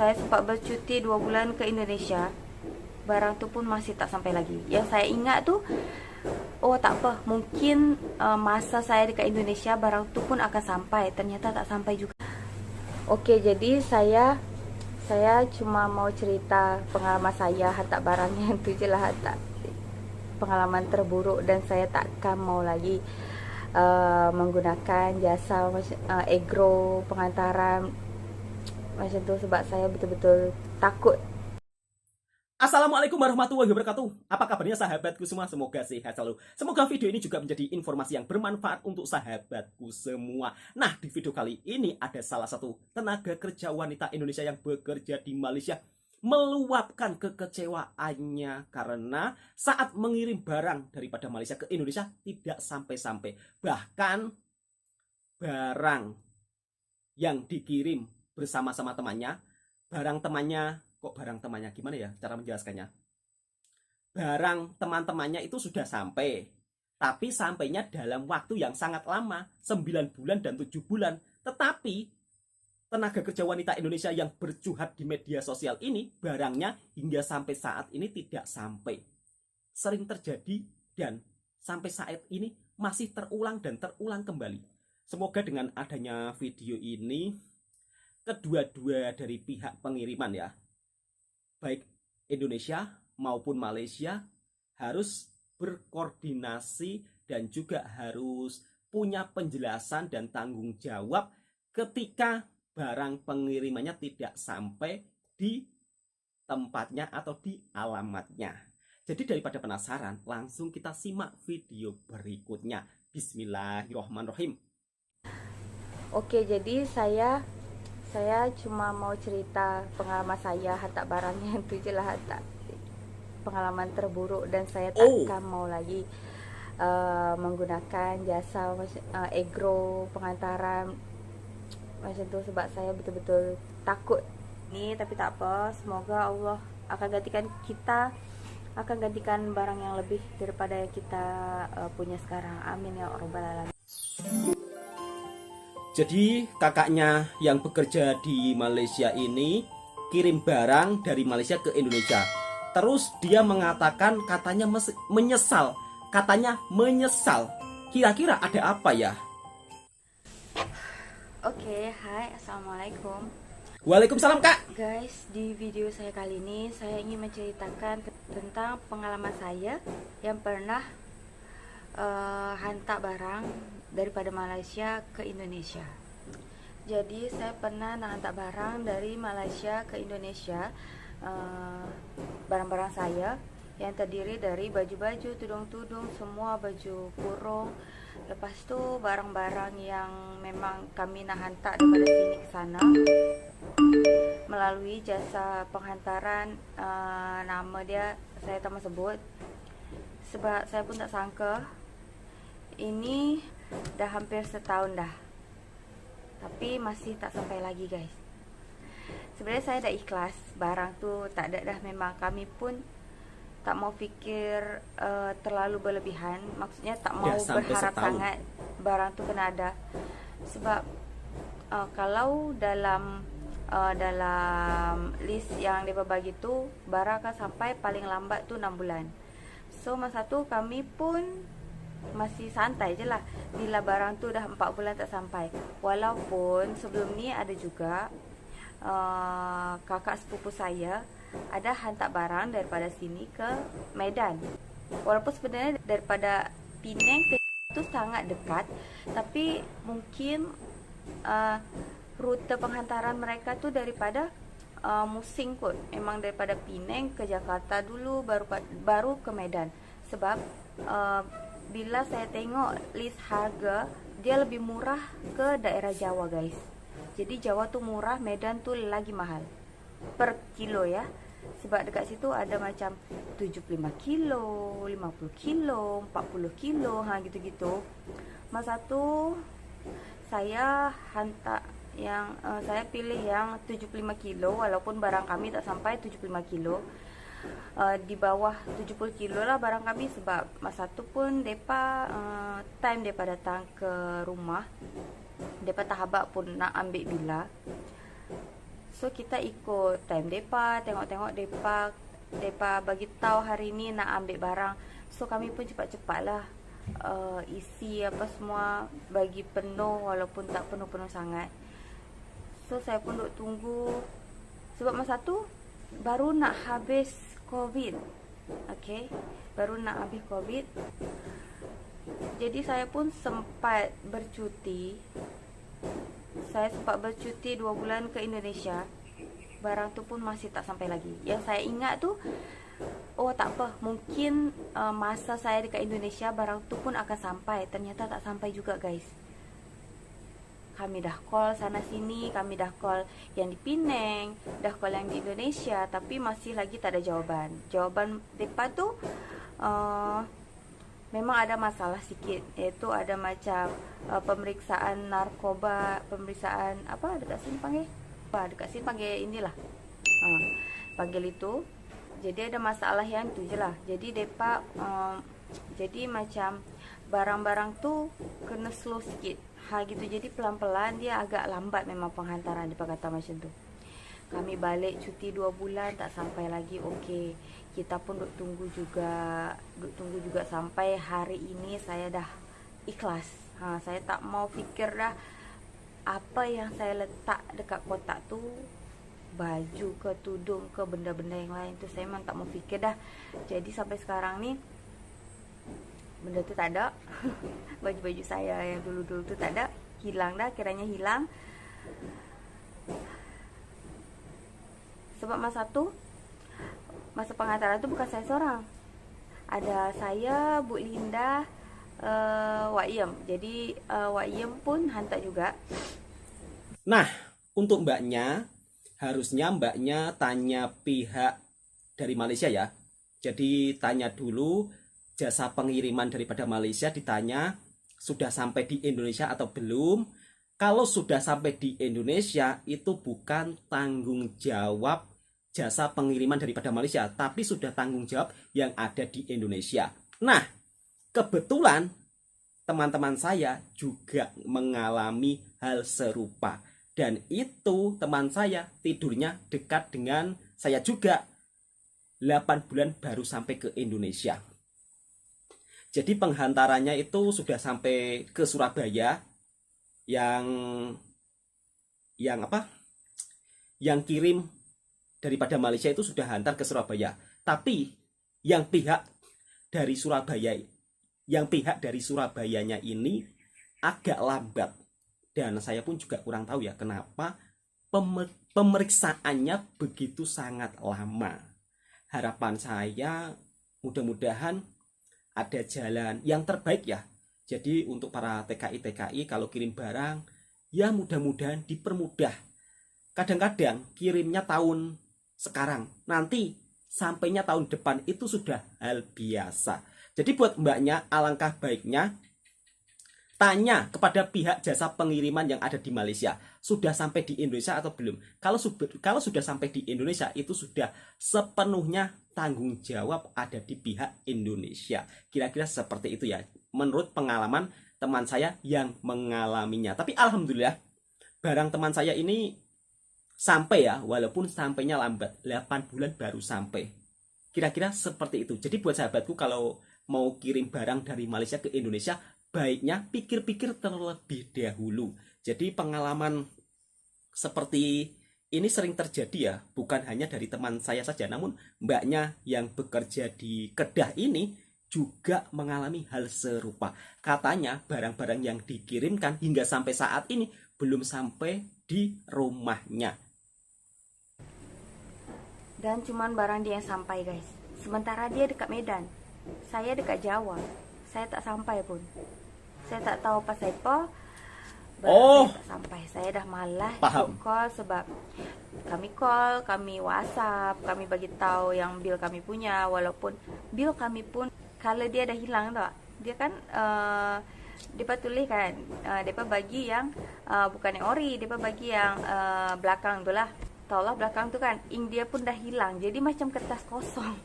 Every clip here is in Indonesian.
saya sempat bercuti 2 bulan ke Indonesia, barang tu pun masih tak sampai lagi. Yang saya ingat tu, oh tak apa, mungkin masa saya dekat Indonesia barang tu pun akan sampai. Ternyata tak sampai juga. Okey, jadi saya cuma mau cerita pengalaman saya hantar barang yang tu je lah, hantar pengalaman terburuk, dan saya takkan mau lagi menggunakan jasa agro pengantaran macam tu, sebab saya betul-betul takut. Assalamualaikum warahmatullahi wabarakatuh. Apa kabarnya sahabatku semua? Semoga sehat selalu. Semoga video ini juga menjadi informasi yang bermanfaat untuk sahabatku semua. Nah, di video kali ini ada salah satu tenaga kerja wanita Indonesia yang bekerja di Malaysia meluapkan kekecewaannya karena saat mengirim barang daripada Malaysia ke Indonesia tidak sampai-sampai. Bahkan barang yang dikirim bersama-sama temannya, barang temannya gimana ya cara menjelaskannya? Barang teman-temannya itu sudah sampai, tapi sampainya dalam waktu yang sangat lama, 9 bulan dan 7 bulan. Tetapi tenaga kerja wanita Indonesia yang bercuhat di media sosial ini, barangnya hingga sampai saat ini tidak sampai. Sering terjadi dan sampai saat ini masih terulang dan terulang kembali. Semoga dengan adanya video ini, kedua-dua dari pihak pengiriman ya, baik Indonesia maupun Malaysia, harus berkoordinasi dan juga harus punya penjelasan dan tanggung jawab ketika barang pengirimannya tidak sampai di tempatnya atau di alamatnya. Jadi daripada penasaran, langsung kita simak video berikutnya. Bismillahirrahmanirrahim. Okey, jadi saya cuma mau cerita pengalaman saya hantar barang yang tu je lah, hantar pengalaman terburuk, dan saya takkan mau lagi menggunakan jasa agro pengantaran macam tu, sebab saya betul-betul takut ni. Tapi tak apa, semoga Allah akan gantikan barang yang lebih daripada yang kita punya sekarang. Amin ya rabbal alamin. Jadi kakaknya yang bekerja di Malaysia ini kirim barang dari Malaysia ke Indonesia. Terus dia mengatakan katanya menyesal. Kira-kira ada apa ya? Oke, hai, assalamualaikum. Waalaikumsalam kak. Guys, di video saya kali ini saya ingin menceritakan tentang pengalaman saya yang pernah hantar barang daripada Malaysia ke Indonesia. Jadi saya pernah hantar barang dari Malaysia ke Indonesia, barang-barang saya yang terdiri dari baju-baju, tudung-tudung, semua baju kurung. Lepas tu barang-barang yang memang kami nak hantar daripada sini ke sana melalui jasa penghantaran, nama dia saya tak mahu sebut sebab saya pun tak sangka. Ini dah hampir setahun dah, tapi masih tak sampai lagi guys. Sebenarnya saya dah ikhlas, barang tu tak ada dah. Memang kami pun tak mau fikir terlalu berlebihan. Maksudnya tak mau berharap sangat barang tu kena ada. Sebab kalau dalam list yang dia bagi tu, barang akan sampai paling lambat tu 6 bulan. So masa tu kami pun masih santai je lah bila barang tu dah 4 bulan tak sampai. Walaupun sebelum ni ada juga kakak sepupu saya ada hantar barang daripada sini ke Medan. Walaupun sebenarnya daripada Penang ke tu sangat dekat, tapi mungkin rute penghantaran mereka tu daripada Musing kot. Memang daripada Penang ke Jakarta dulu, baru ke Medan. Sebab bila saya tengok list harga, dia lebih murah ke daerah Jawa guys. Jadi Jawa tu murah, Medan tu lagi mahal per kilo ya. Sebab dekat situ ada macam 75 kilo, 50 kilo, 40 kilo, gitu-gitu. Masa tu saya hantar yang saya pilih yang 75 kilo, walaupun barang kami tak sampai 75 kilo. Di bawah 70 kilo lah barang kami, sebab masa tu pun depa time depa datang ke rumah, depa tak habaq pun nak ambil bila. So kita ikut time depa, tengok-tengok depa bagi tahu hari ini nak ambil barang. So kami pun cepat-cepatlah isi apa semua, bagi penuh walaupun tak penuh-penuh sangat. So saya pun duk tunggu sebab masa tu baru nak habis COVID. Okay, baru nak habis COVID. Jadi saya pun sempat bercuti. Saya sempat bercuti 2 bulan ke Indonesia. Barang tu pun masih tak sampai lagi. Yang saya ingat tu, oh tak apa, mungkin masa saya dekat Indonesia barang tu pun akan sampai. Ternyata tak sampai juga guys. Kami dah call sana sini, kami dah call yang di Penang, dah call yang di Indonesia, tapi masih lagi tak ada jawaban. Jawaban mereka tu memang ada masalah sikit, iaitu ada macam pemeriksaan narkoba, pemeriksaan apa dekat sini panggil? Dekat sini panggil inilah. Panggil itu. Jadi ada masalah yang tu je lah. Jadi depa jadi macam barang-barang tu kena slow sikit. Gitu. Jadi pelan-pelan dia agak lambat memang penghantaran, depa kata macam tu. Kami balik cuti 2 bulan tak sampai lagi. Okey, kita pun duk tunggu juga sampai hari ini saya dah ikhlas. Saya tak mau fikir dah apa yang saya letak dekat kotak tu, baju ke tudung ke benda-benda yang lain tu, saya memang tak mau fikir dah. Jadi sampai sekarang ni benda tu tak ada. Baju-baju saya yang dulu-dulu tu tak ada, hilang dah, kiranya hilang. Sebab masa penghantaran tu bukan saya seorang. Ada saya, Bu Linda, Wak Yem. Jadi Wak Yem pun hantar juga. Nah, untuk mbaknya, harusnya mbaknya tanya pihak dari Malaysia ya. Jadi tanya dulu jasa pengiriman daripada Malaysia, ditanya sudah sampai di Indonesia atau belum. Kalau sudah sampai di Indonesia, itu bukan tanggung jawab jasa pengiriman daripada Malaysia, tapi sudah tanggung jawab yang ada di Indonesia. Nah, kebetulan teman-teman saya juga mengalami hal serupa. Dan itu teman saya tidurnya dekat dengan saya juga. 8 bulan baru sampai ke Indonesia. Jadi penghantarannya itu sudah sampai ke Surabaya. Yang kirim daripada Malaysia itu sudah hantar ke Surabaya. Tapi yang pihak dari Surabayanya ini agak lambat. Dan saya pun juga kurang tahu ya kenapa pemeriksaannya begitu sangat lama. Harapan saya mudah-mudahan ada jalan yang terbaik ya. Jadi untuk para TKI kalau kirim barang, ya mudah-mudahan dipermudah. Kadang-kadang kirimnya tahun sekarang, nanti sampainya tahun depan, itu sudah hal biasa. Jadi buat mbaknya, alangkah baiknya tanya kepada pihak jasa pengiriman yang ada di Malaysia, sudah sampai di Indonesia atau belum. Kalau sudah sampai di Indonesia, itu sudah sepenuhnya tanggung jawab ada di pihak Indonesia. Kira-kira seperti itu ya, menurut pengalaman teman saya yang mengalaminya. Tapi alhamdulillah, barang teman saya ini sampai ya, walaupun sampainya lambat, 8 bulan baru sampai. Kira-kira seperti itu. Jadi buat sahabatku, kalau mau kirim barang dari Malaysia ke Indonesia, baiknya pikir-pikir terlebih dahulu. Jadi pengalaman seperti ini sering terjadi ya, bukan hanya dari teman saya saja, namun mbaknya yang bekerja di Kedah ini juga mengalami hal serupa. Katanya barang-barang yang dikirimkan hingga sampai saat ini belum sampai di rumahnya. Dan cuman barang dia yang sampai guys. Sementara dia dekat Medan, saya dekat Jawa. Saya tak sampai pun. Saya tak tahu pasal apa. Saya tak sampai. Saya dah malas call sebab kami WhatsApp, kami bagi tahu yang bil kami punya, walaupun bil kami pun kalau dia dah hilang tak. Dia kan depa tulis kan, depa bagi yang bukan yang ori, depa bagi yang belakang tu lah. Taulah belakang tu kan, ink dia pun dah hilang. Jadi macam kertas kosong.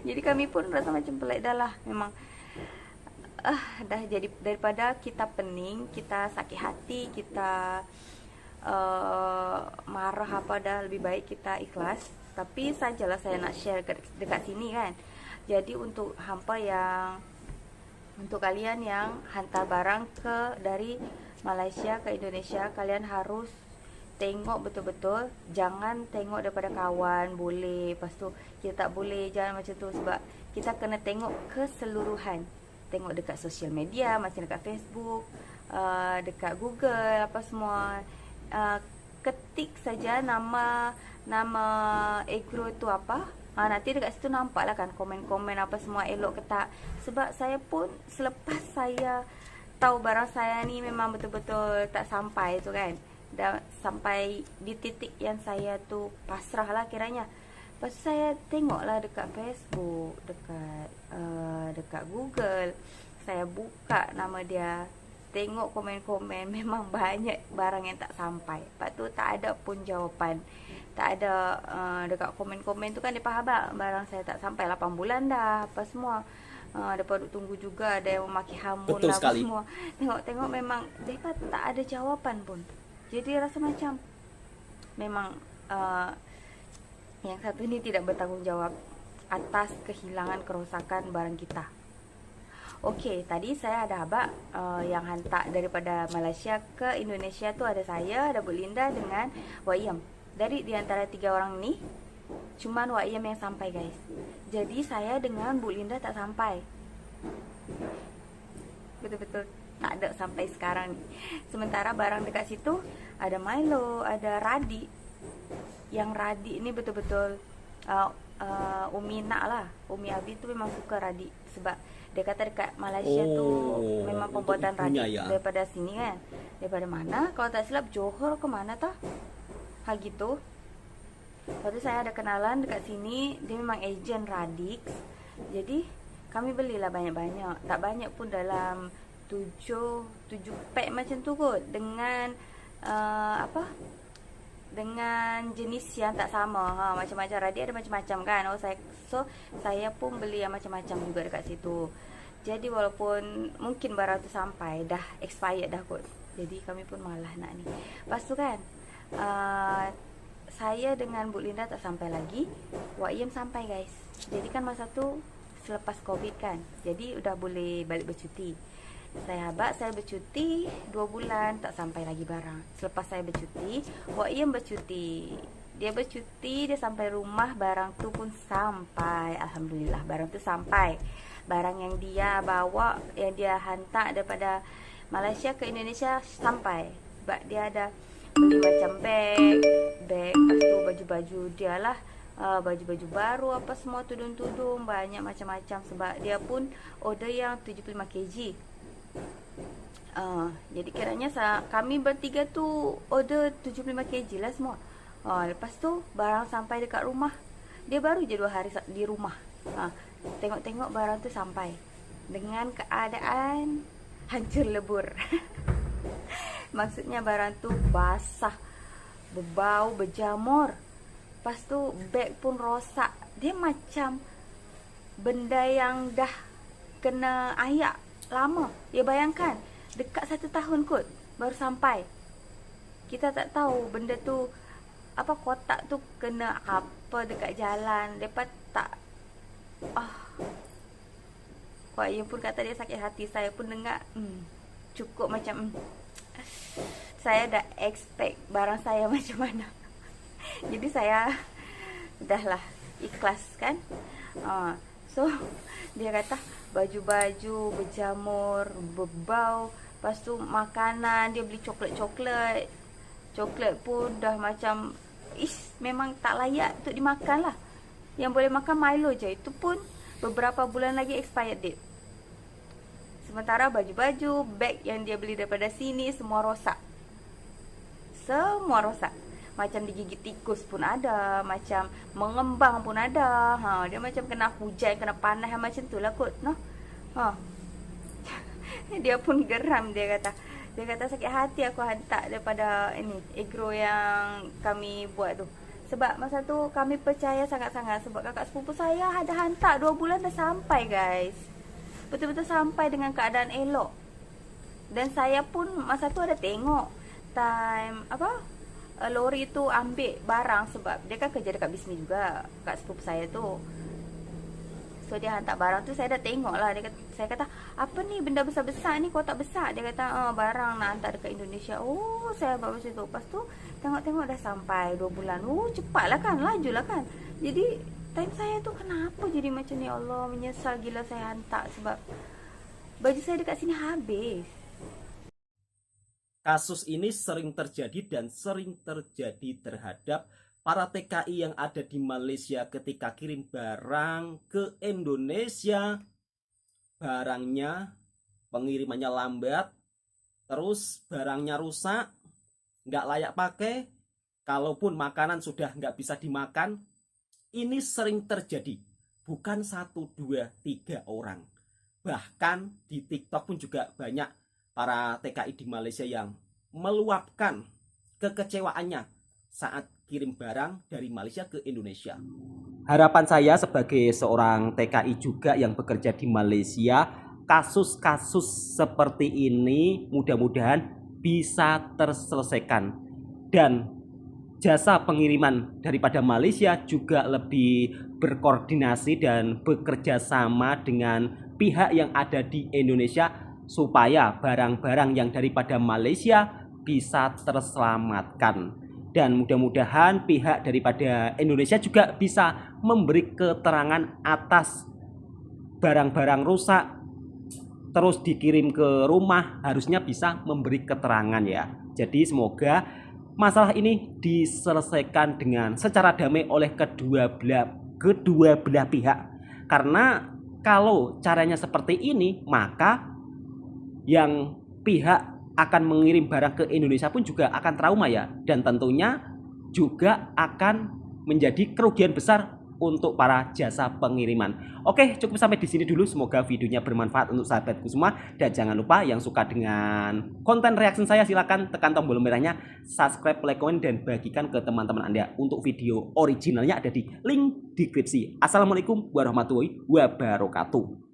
Jadi kami pun rasa macam pelik dah lah. Memang dah jadi, daripada kita pening, kita sakit hati, kita marah apa dah, lebih baik kita ikhlas. Tapi sajalah saya nak share dekat sini kan. Jadi untuk untuk kalian yang hantar barang dari Malaysia ke Indonesia, kalian harus tengok betul-betul. Jangan tengok daripada kawan boleh, lepas tu kita tak boleh, jangan macam tu. Sebab kita kena tengok keseluruhan. Tengok dekat sosial media, macam dekat Facebook, dekat Google, apa semua. Ketik saja nama agro tu apa, nanti dekat situ nampak lah kan komen-komen apa semua elok ke tak. Sebab saya pun selepas saya tahu barang saya ni memang betul-betul tak sampai tu kan, dah sampai di titik yang saya tu pasrah lah kiranya. Lepas tu saya tengok lah dekat Facebook, dekat Google, saya buka nama dia, tengok komen-komen, memang banyak barang yang tak sampai. Lepas tu tak ada pun jawapan. Tak ada dekat komen-komen tu kan dia faham barang saya tak sampai 8 bulan dah apa semua. Depa duk tunggu juga, ada yang memaki hamun Betul lah apa sekali. semua. Tengok memang depa tak ada jawapan pun. Jadi rasa macam memang yang satu ni tidak bertanggungjawab atas kehilangan kerosakan barang kita. Okey, tadi saya ada abang yang hantar daripada Malaysia ke Indonesia tu, ada saya, ada Bu Linda dengan Wak Iem. Dari di antara 3 orang ni, cuman Wak Iem yang sampai guys. Jadi saya dengan Bu Linda tak sampai. Betul-betul tak ada sampai sekarang ni. Sementara barang dekat situ ada Milo, ada Radi. Yang Radi ni betul-betul Umi nak lah. Umi Abi tu memang suka Radi. Sebab dia kata dekat Malaysia tu memang pembuatan Radi ya. daripada sini kan. Daripada mana? Kalau tak silap Johor ke mana tah? Gitu. Lepas tu saya ada kenalan dekat sini, dia memang ejen Radix. Jadi kami belilah banyak-banyak. Tak banyak pun, dalam 7 pack macam tu kot. Dengan dengan jenis yang tak sama. Macam-macam Radix ada macam-macam kan. So saya pun beli yang macam-macam juga dekat situ. Jadi walaupun mungkin barang tu sampai dah expired dah kot. Jadi kami pun malah nak ni. Lepas tu kan saya dengan Bu Linda tak sampai lagi. Wak Iem sampai guys. Jadi kan masa tu selepas Covid kan, jadi udah boleh balik bercuti. Saya bercuti 2 bulan tak sampai lagi barang. Selepas saya bercuti, Wak Iem bercuti. Dia bercuti, dia sampai rumah, barang tu pun sampai. Alhamdulillah barang tu sampai. Barang yang dia bawa, yang dia hantar daripada Malaysia ke Indonesia sampai. Sebab dia ada beli macam beg, lepas tu baju-baju dia lah, baju-baju baru apa semua, tudung-tudung, banyak macam-macam. Sebab dia pun order yang 75 kg. Jadi kiranya kami bertiga tu order 75 kg lah semua. Lepas tu barang sampai dekat rumah. Dia baru je 2 hari di rumah. Tengok-tengok barang tu sampai dengan keadaan hancur lebur. Maksudnya barang tu basah, berbau, berjamur. Lepas tu beg pun rosak. Dia macam benda yang dah kena ayak lama. Ya bayangkan, dekat 1 tahun kot baru sampai. Kita tak tahu benda tu apa, kotak tu kena apa dekat jalan. Lepas tak Wak Iem pun kata dia sakit hati. Saya pun dengar cukup macam saya dah expect barang saya macam mana. Jadi saya udahlah ikhlas kan. So dia kata baju-baju berjamur, berbau. Lepas tu makanan, dia beli coklat pun dah macam memang tak layak untuk dimakan lah. Yang boleh makan Milo je, itu pun beberapa bulan lagi expired date. Sementara baju-baju, beg yang dia beli daripada sini semua rosak. Semua rosak. Macam digigit tikus pun ada, macam mengembang pun ada. Dia macam kena hujan, kena panas macam tu lah kot. Dia pun geram, dia kata sakit hati aku hantar daripada agro yang kami buat tu. Sebab masa tu kami percaya sangat-sangat. Sebab kakak sepupu saya ada hantar 2 bulan dah sampai guys. Betul-betul sampai dengan keadaan elok. Dan saya pun masa tu ada tengok time lori itu ambil barang, sebab dia kan kerja dekat bisnis juga kat sepupu saya tu. So dia hantar barang tu, saya dah tengok lah. Saya kata, apa ni benda besar-besar ni, kotak besar? Dia kata, barang nak hantar dekat Indonesia. Oh, saya buat macam tu. Lepas tu tengok-tengok dah sampai 2 bulan. Oh, cepat lah kan, laju lah kan. Jadi time saya tu kenapa jadi macam ni? Allah, menyesal gila saya hantar, sebab baju saya dekat sini habis. Kasus ini sering terjadi dan sering terjadi terhadap para TKI yang ada di Malaysia ketika kirim barang ke Indonesia. Barangnya, pengirimannya lambat, terus barangnya rusak, nggak layak pakai. Kalaupun makanan sudah nggak bisa dimakan, ini sering terjadi. Bukan 1, 2, 3 orang. Bahkan di TikTok pun juga banyak para TKI di Malaysia yang meluapkan kekecewaannya saat kirim barang dari Malaysia ke Indonesia. Harapan saya sebagai seorang TKI juga yang bekerja di Malaysia, kasus-kasus seperti ini mudah-mudahan bisa terselesaikan. Dan jasa pengiriman daripada Malaysia juga lebih berkoordinasi dan bekerja sama dengan pihak yang ada di Indonesia supaya barang-barang yang daripada Malaysia bisa terselamatkan. Dan mudah-mudahan pihak daripada Indonesia juga bisa memberi keterangan atas barang-barang rusak terus dikirim ke rumah, harusnya bisa memberi keterangan ya. Jadi semoga masalah ini diselesaikan dengan secara damai oleh kedua belah pihak. Karena kalau caranya seperti ini, maka yang pihak akan mengirim barang ke Indonesia pun juga akan trauma ya, dan tentunya juga akan menjadi kerugian besar untuk para jasa pengiriman. Oke, cukup sampai di sini dulu. Semoga videonya bermanfaat untuk sahabatku semua, dan jangan lupa yang suka dengan konten reaksi saya silahkan tekan tombol merahnya, subscribe, like, komen, dan bagikan ke teman-teman Anda. Untuk video originalnya ada di link deskripsi. Assalamualaikum warahmatullahi wabarakatuh.